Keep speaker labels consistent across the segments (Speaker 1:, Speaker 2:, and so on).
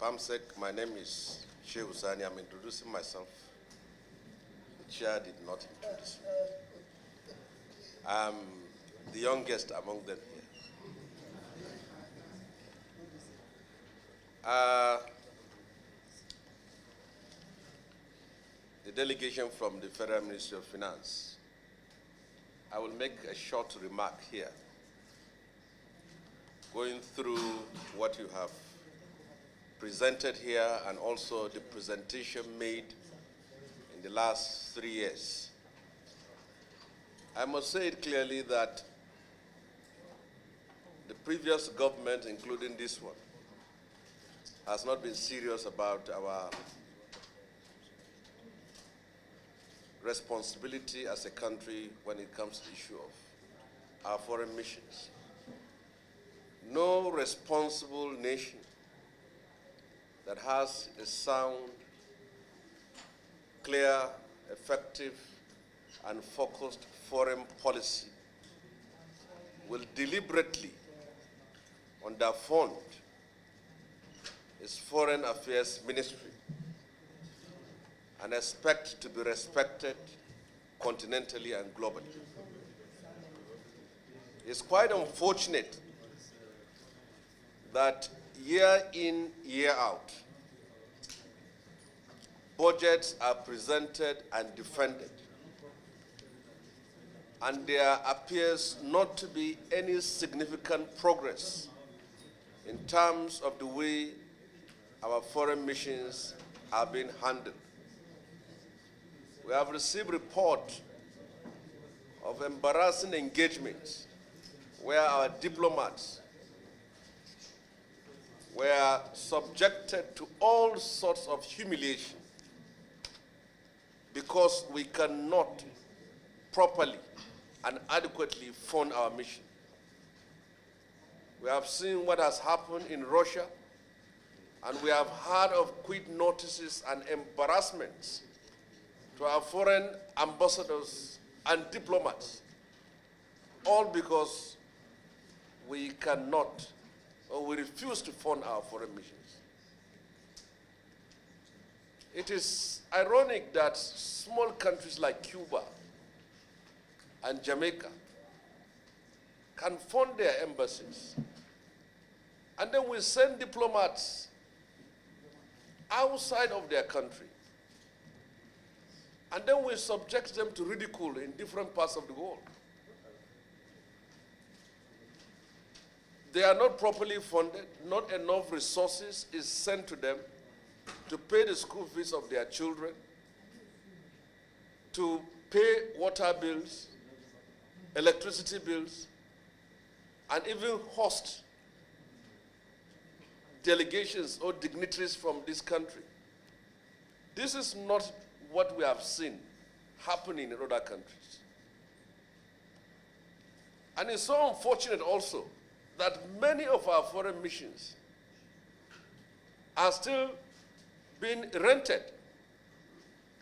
Speaker 1: PAMSEC, my name is Sheikh Husani. I'm introducing myself. The chair did not introduce me. I'm the youngest among them here. The delegation from the Federal Ministry of Finance, I will make a short remark here, going through what you have presented here and also the presentation made in the last 3 years. I must say it clearly that the previous government, including this one, has not been serious about our responsibility as a country when it comes to the issue of our foreign missions. No responsible nation that has a sound, clear, effective, and focused foreign policy will deliberately underfund its foreign affairs ministry and expect to be respected continentally and globally. It's quite unfortunate that year in, year out, budgets are presented and defended, and there appears not to be any significant progress in terms of the way our foreign missions are being handled. We have received reports of embarrassing engagements where our diplomats were subjected to all sorts of humiliation because we cannot properly and adequately fund our mission. We have seen what has happened in Russia, and we have heard of quit notices and embarrassments to our foreign ambassadors and diplomats, all because we cannot or we refuse to fund our foreign missions. It is ironic that small countries like Cuba and Jamaica can fund their embassies, and then we send diplomats outside of their country, and then we subject them to ridicule in different parts of the world. They are not properly funded, not enough resources is sent to them to pay the school fees of their children, to pay water bills, electricity bills, and even host delegations or dignitaries from this country. This is not what we have seen happening in other countries. And it's so unfortunate also that many of our foreign missions are still being rented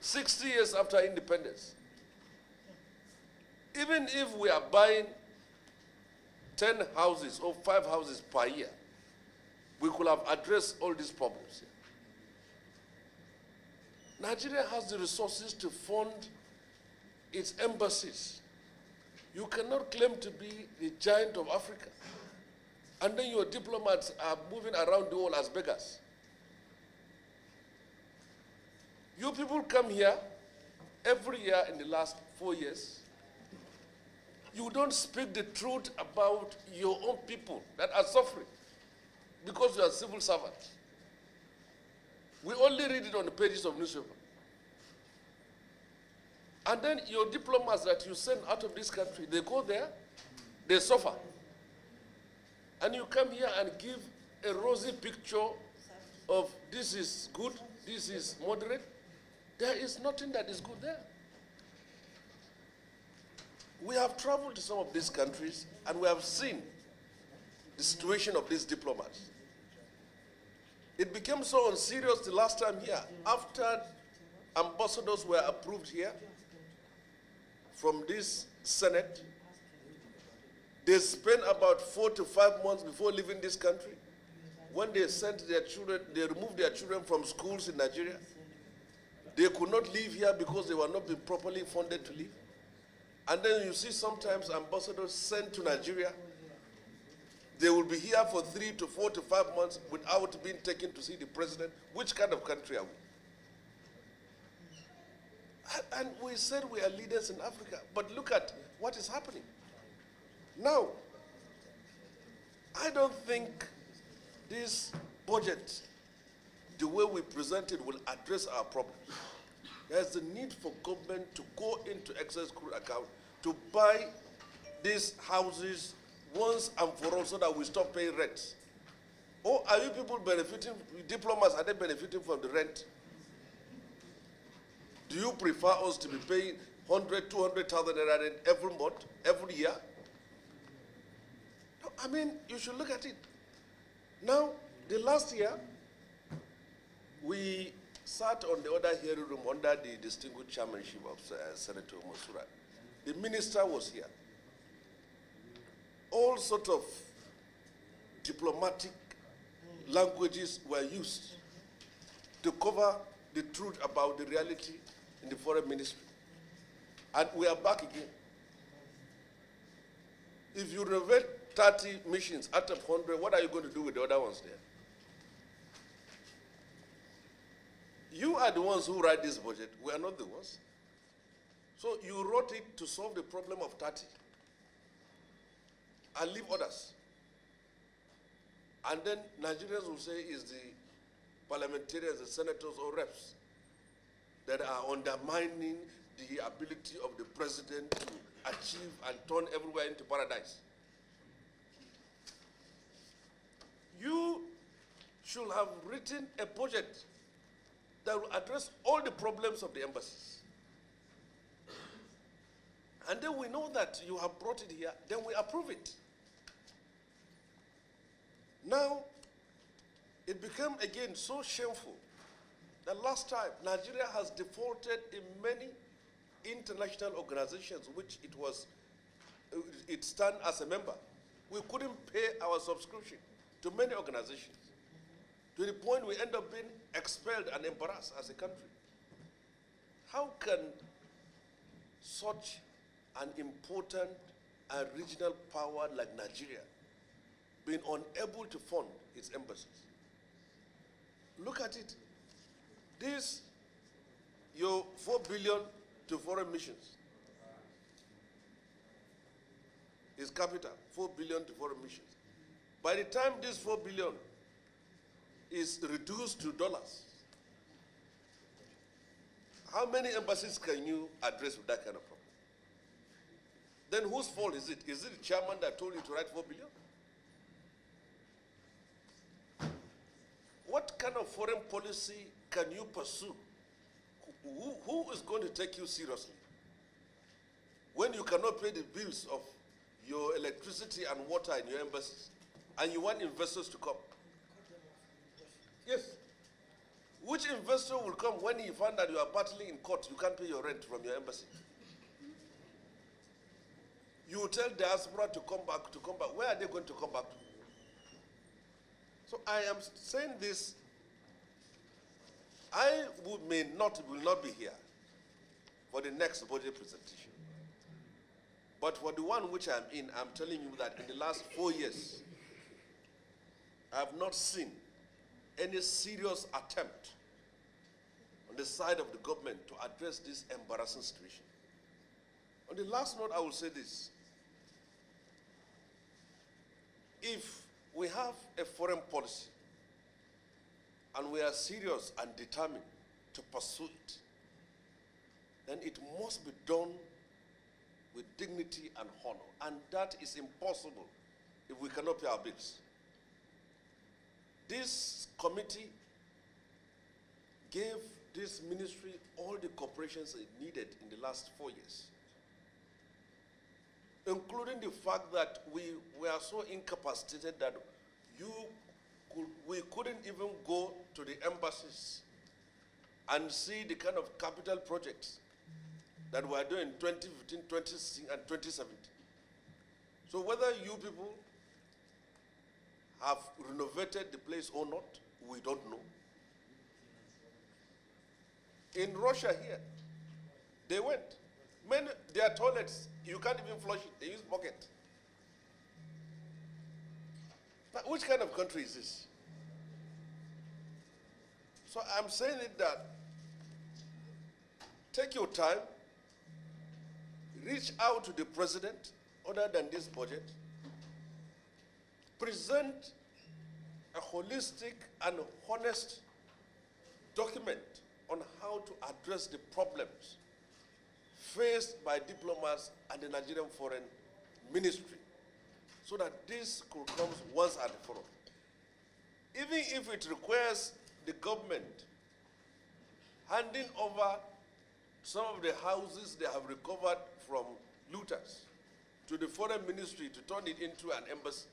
Speaker 1: 60 years after independence. Even if we are buying 10 houses or 5 houses per year, we could have addressed all these problems. Nigeria has the resources to fund its embassies. You cannot claim to be the giant of Africa, and then your diplomats are moving around the world as beggars. You people come here every year in the last 4 years. You don't speak the truth about your own people that are suffering because you are civil servants. We only read it on the pages of newspaper. And then your diplomats that you send out of this country, they go there, they suffer. And you come here and give a rosy picture of this is good, this is moderate. There is nothing that is good there. We have traveled to some of these countries and we have seen the situation of these diplomats. It became so unserious the last time here. After ambassadors were approved here from this Senate, they spent about 4 to 5 months before leaving this country. when they sent their children, they removed their children from schools in Nigeria. They could not live here because they were not being properly funded to live. And then you see sometimes ambassadors sent to Nigeria, they will be here for 3 to 4 to 5 months without being taken to see the president. Which kind of country are we? And we said we are leaders in Africa, but look at what is happening. Now, I don't think this budget, the way we present it, will address our problems. There's a need for government to go into excess crude account to buy these houses once and for all so that we stop paying rent. Or are you people benefiting, diplomats, are they benefiting from the rent? Do you prefer us to be paying 100, 200,000 naira rent every month, every year? No, I mean, you should look at it. Now, the last year, we sat on the other hearing room under the distinguished chairmanship of Senator Mosura. The minister was here. All sorts of diplomatic languages were used to cover the truth about the reality in the foreign ministry. And we are back again. If you renovate 30 missions out of 100, what are you going to do with the other ones there? You are the ones who write this budget. We are not the ones. So you wrote it to solve the problem of 30 and leave others. And then Nigerians will say is the parliamentarians, the senators or reps that are undermining the ability of the president to achieve and turn everywhere into paradise. You should have written a budget that will address all the problems of the embassies. And then we know that you have brought it here, then we approve it. Now, it became again so shameful that last time Nigeria has defaulted in many international organizations which it stand as a member. We couldn't pay our subscription to many organizations, to the point we end up being expelled and embarrassed as a country. How can such an important and regional power like Nigeria being unable to fund its embassies? Look at it. This, your 4 billion to foreign missions is capital, 4 billion to foreign missions. By the time this 4 billion is reduced to dollars, how many embassies can you address with that kind of problem? Then whose fault is it? Is it the chairman that told you to write 4 billion? What kind of foreign policy can you pursue? Who is going to take you seriously? When you cannot pay the bills of your electricity and water in your embassies, and you want investors to come. Yes. Which investor will come when he finds that you are battling in court, you can't pay your rent from your embassy? You will tell diaspora to come back. Where are they going to come back to? So I am saying this. I will not be here for the next budget presentation. But for the one which I'm in, I'm telling you that in the last 4 years, I have not seen any serious attempt on the side of the government to address this embarrassing situation. On the last note, I will say this. If we have a foreign policy and we are serious and determined to pursue it, then it must be done with dignity and honor. And that is impossible if we cannot pay our bills. This committee gave this ministry all the cooperations it needed in the last 4 years, including the fact that we were so incapacitated that we couldn't even go to the embassies and see the kind of capital projects that we are doing in 2015, 2016, and 2017. So whether you people have renovated the place or not, we don't know. In Russia here, they went. Their toilets, you can't even flush it. They use bucket. But which kind of country is this? So I'm saying it that take your time, reach out to the president other than this budget, present a holistic and honest document on how to address the problems faced by diplomats and the Nigerian Foreign Ministry so that this could come once and for all. Even if it requires the government handing over some of the houses they have recovered from looters to the Foreign Ministry to turn it into an embassy,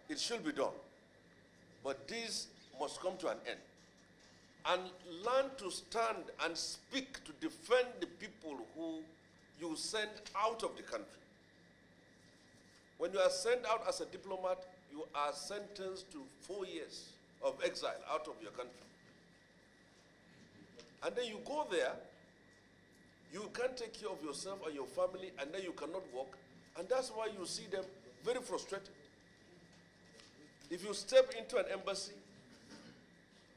Speaker 1: it should be done. But this must come to an end. And learn to stand and speak to defend the people who you send out of the country. When you are sent out as a diplomat, you are sentenced to 4 years of exile out of your country. And then you go there, you can't take care of yourself and your family, and then you cannot work. And that's why you see them very frustrated. If you step into an embassy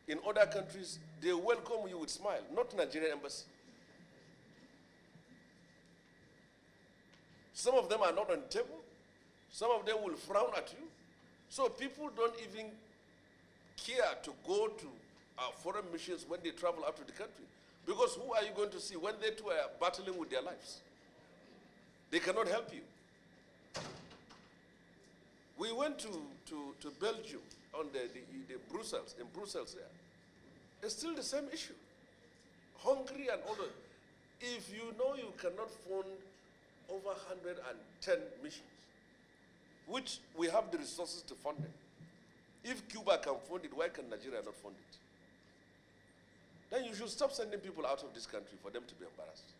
Speaker 1: in other countries, they welcome you with smile, not Nigerian embassy. Some of them are not on the table. Some of them will frown at you. So people don't even care to go to foreign missions when they travel out of the country. Because who are you going to see when they too are battling with their lives? They cannot help you. We went to Belgium on the Brussels, in Brussels there. It's still the same issue. Hungry and all that. If you know you cannot fund over 110 missions, which we have the resources to fund them. If Cuba can fund it, why can Nigeria not fund it? Then you should stop sending people out of this country for them to be embarrassed.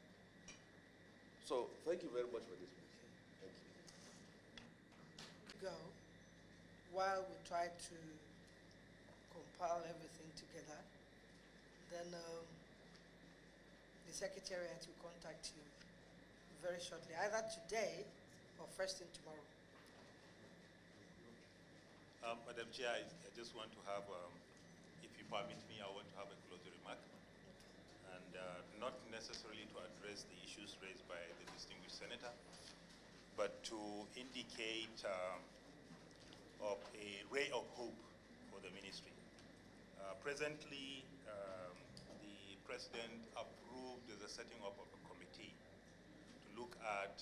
Speaker 1: So thank you very much for this. Thank you.
Speaker 2: Go while we try to compile everything together, then the Secretariat will contact you very shortly, either today or first thing tomorrow.
Speaker 3: Madam Chair, I just want to have, if you permit me, I want to have a closing remark. And not necessarily to address the issues raised by the distinguished senator, but to indicate of a ray of hope for the ministry. Presently, the President approved the setting up of a committee to look at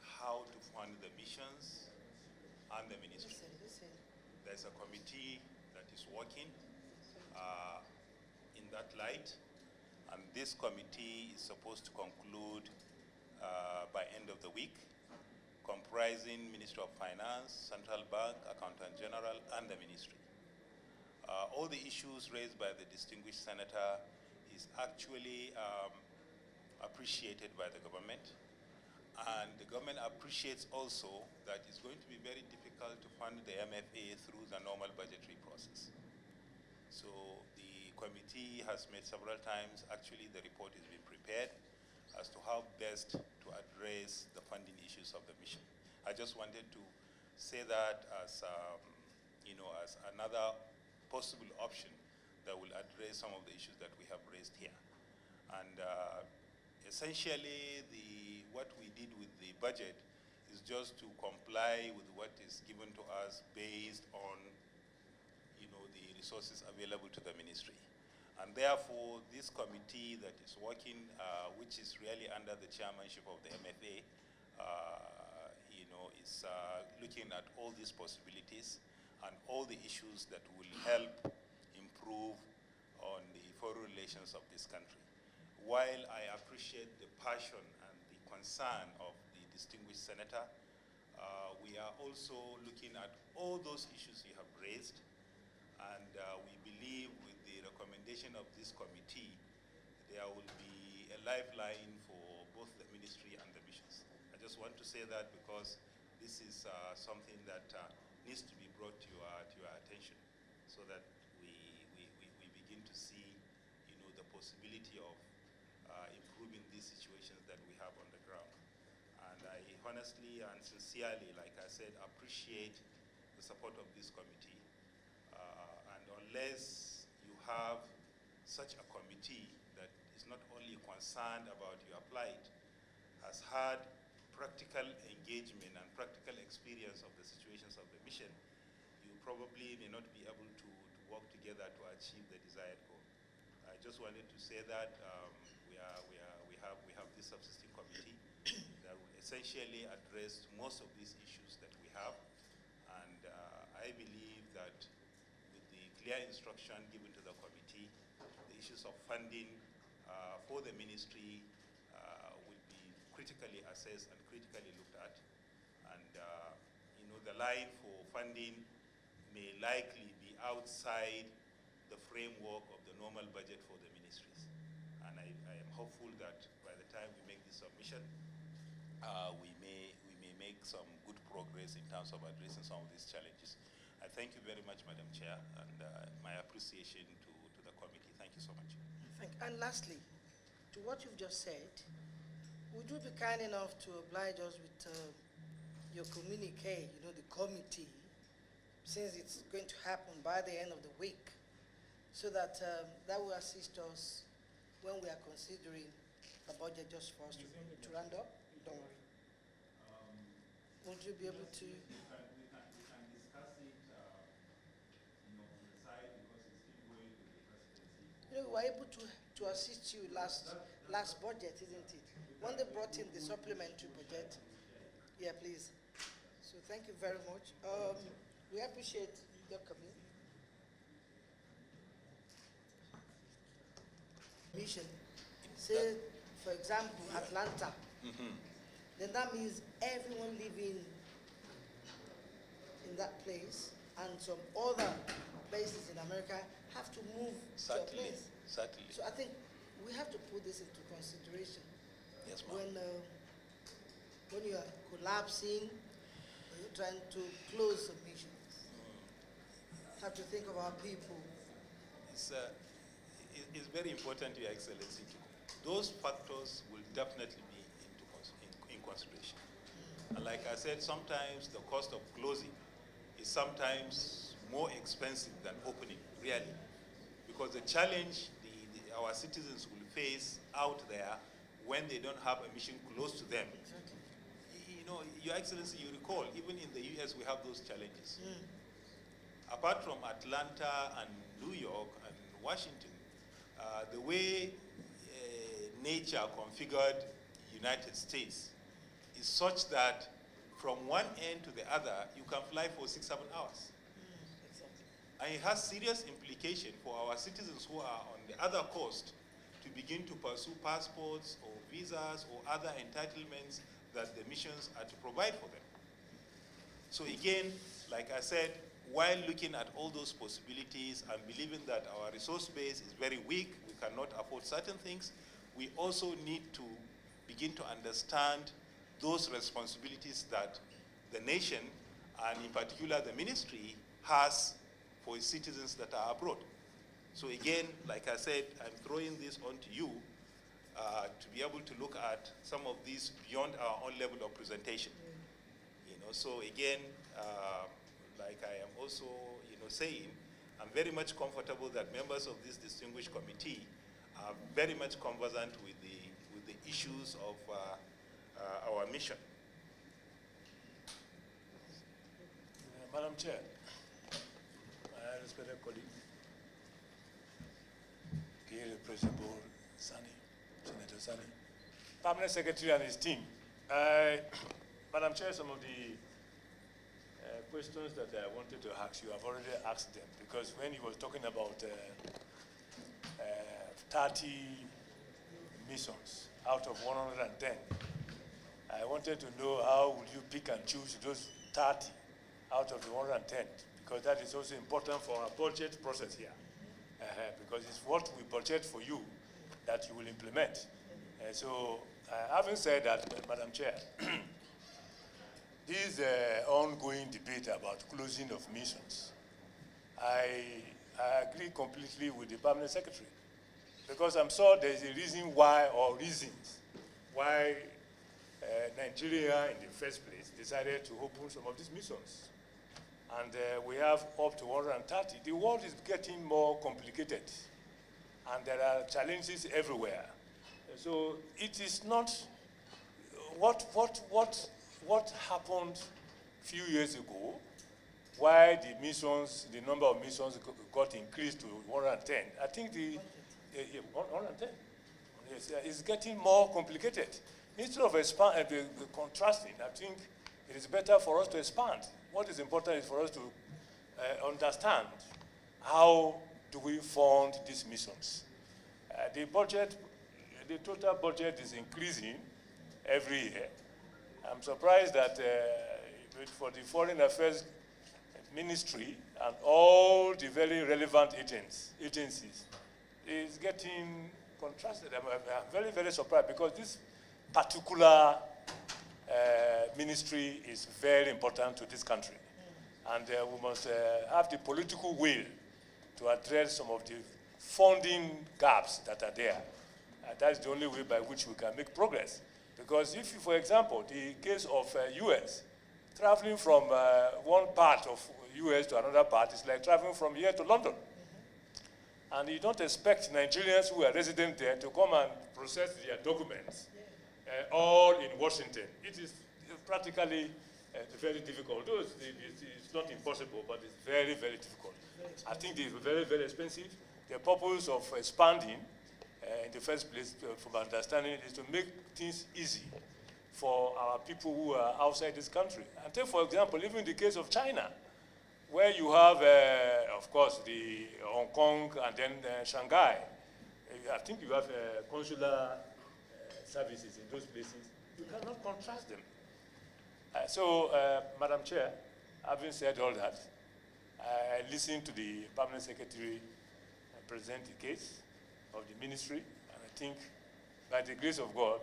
Speaker 3: how to fund the missions and the ministry.
Speaker 2: Listen.
Speaker 3: There's a committee that is working in that light, and this committee is supposed to conclude by end of the week, comprising Ministry of Finance, Central Bank, Accountant General, and the ministry. All the issues raised by the distinguished senator is actually appreciated by the government. And the government appreciates also that it's going to be very difficult to fund the MFA through the normal budgetary process. So the committee has met several times. Actually, the report is being prepared as to how best to address the funding issues of the mission. I just wanted to say that as, as another possible option that will address some of the issues that we have raised here. And essentially, what we did with the budget is just to comply with what is given to us based on, the resources available to the ministry. And therefore, this committee that is working, which is really under the chairmanship of the MFA, is looking at all these possibilities and all the issues that will help improve on the foreign relations of this country. While I appreciate the passion and the concern of the distinguished senator, we are also looking at all those issues you have raised, and we believe with the recommendation of this committee, there will be a lifeline for both the ministry and the missions. I just want to say that because this is something that needs to be brought to your attention so that we begin to see, the possibility of improving these situations that we have on the ground. And I honestly and sincerely, like I said, appreciate the support of this committee. And unless you have such a committee that is not only concerned about your plight, has had practical engagement and practical experience of the situations of the mission, you probably may not be able to work together to achieve the desired goal. I just wanted to say that we have this subsisting committee that will essentially address most of these issues that we have, and I believe that with the clear instruction given to the committee, the issues of funding for the ministry will be critically assessed and critically looked at, and the line for funding may likely be outside the framework of the normal budget for the ministries. And I am hopeful that by the time we make this submission, we may make some good progress in terms of addressing some of these challenges. I thank you very much, Madam Chair, and my appreciation to the committee. Thank you so much.
Speaker 2: And lastly, to what you've just said, would you be kind enough to oblige us with your communique, the committee, since it's going to happen by the end of the week, so that that will assist us when we are considering the budget, just for us to round up? Don't worry. Would you be able to?
Speaker 3: We can discuss it, on the side, because it's still going to the presidency.
Speaker 2: We were able to assist you last budget, isn't it? When they brought in the supplementary budget. Yeah, please. So thank you very much. We appreciate your coming. Mission. Say, for example, Atlanta. Then that means everyone living in that place and some other places in America have to move to a place.
Speaker 3: Certainly.
Speaker 2: So I think we have to put this into consideration.
Speaker 3: Yes, ma'am.
Speaker 2: When you are collapsing, you're trying to close submissions. Have to think of our people.
Speaker 3: It's very important, Your Excellency. Those factors will definitely be in consideration. And like I said, sometimes the cost of closing is sometimes more expensive than opening, really. Because the challenge our citizens will face out there when they don't have a mission close to them.
Speaker 2: Exactly.
Speaker 3: Your Excellency, you recall, even in the US we have those challenges. Apart from Atlanta and New York and Washington, the way nature configured United States is such that from one end to the other, you can fly for 6-7 hours.
Speaker 2: Exactly.
Speaker 3: And it has serious implication for our citizens who are on the other coast to begin to pursue passports or visas or other entitlements that the missions are to provide for them. So again, like I said, while looking at all those possibilities and believing that our resource base is very weak, we cannot afford certain things, we also need to begin to understand those responsibilities that the nation, and in particular the ministry, has for its citizens that are abroad. So again, like I said, I'm throwing this on to you to be able to look at some of these beyond our own level of presentation. So again, like I am also, saying, I'm very much comfortable that members of this distinguished committee are very much conversant with the issues of our mission.
Speaker 4: Madam Chair, my respected colleague, Dear Principal Sani, Senator Sani, Permanent Secretary and his team. Madam Chair, some of the questions that I wanted to ask you, I've already asked them, because when he was talking about 30 missions out of 110, I wanted to know how would you pick and choose those 30 out of the 110, because that is also important for our budget process here. Because it's what we budget for you that you will implement. So having said that, Madam Chair, this ongoing debate about closing of missions, I agree completely with the Permanent Secretary, because I'm sure there's a reason why, or reasons why Nigeria in the first place decided to open some of these missions. And we have up to 130. The world is getting more complicated, and there are challenges everywhere. So it is not what happened a few years ago, why the missions, the number of missions got increased to 110. I think the 110. Yes, it's getting more complicated. Instead of contrasting, I think it is better for us to expand. What is important is for us to understand how do we fund these missions. The budget, the total budget is increasing every year. I'm surprised that for the Foreign Affairs Ministry and all the very relevant agencies is getting contrasted. I'm very, very surprised, because this particular ministry is very important to this country. And we must have the political will to address some of the funding gaps that are there. That's the only way by which we can make progress. Because if, for example, the case of US, traveling from one part of US to another part is like traveling from here to London. And you don't expect Nigerians who are resident there to come and process their documents all in Washington. It is practically very difficult. Though it's not impossible, but it's very, very difficult. I think it's very, very expensive. The purpose of expanding in the first place, from my understanding, is to make things easy for our people who are outside this country. And take, for example, even the case of China, where you have, of course, the Hong Kong and then Shanghai. I think you have consular services in those places. You cannot contrast them. Madam Chair, having said all that, I listened to the Permanent Secretary present the case of the ministry, and I think by the grace of God,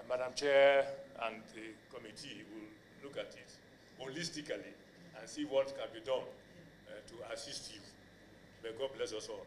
Speaker 4: Madam Chair and the committee will look at it holistically and see what can be done to assist you. May God bless us all.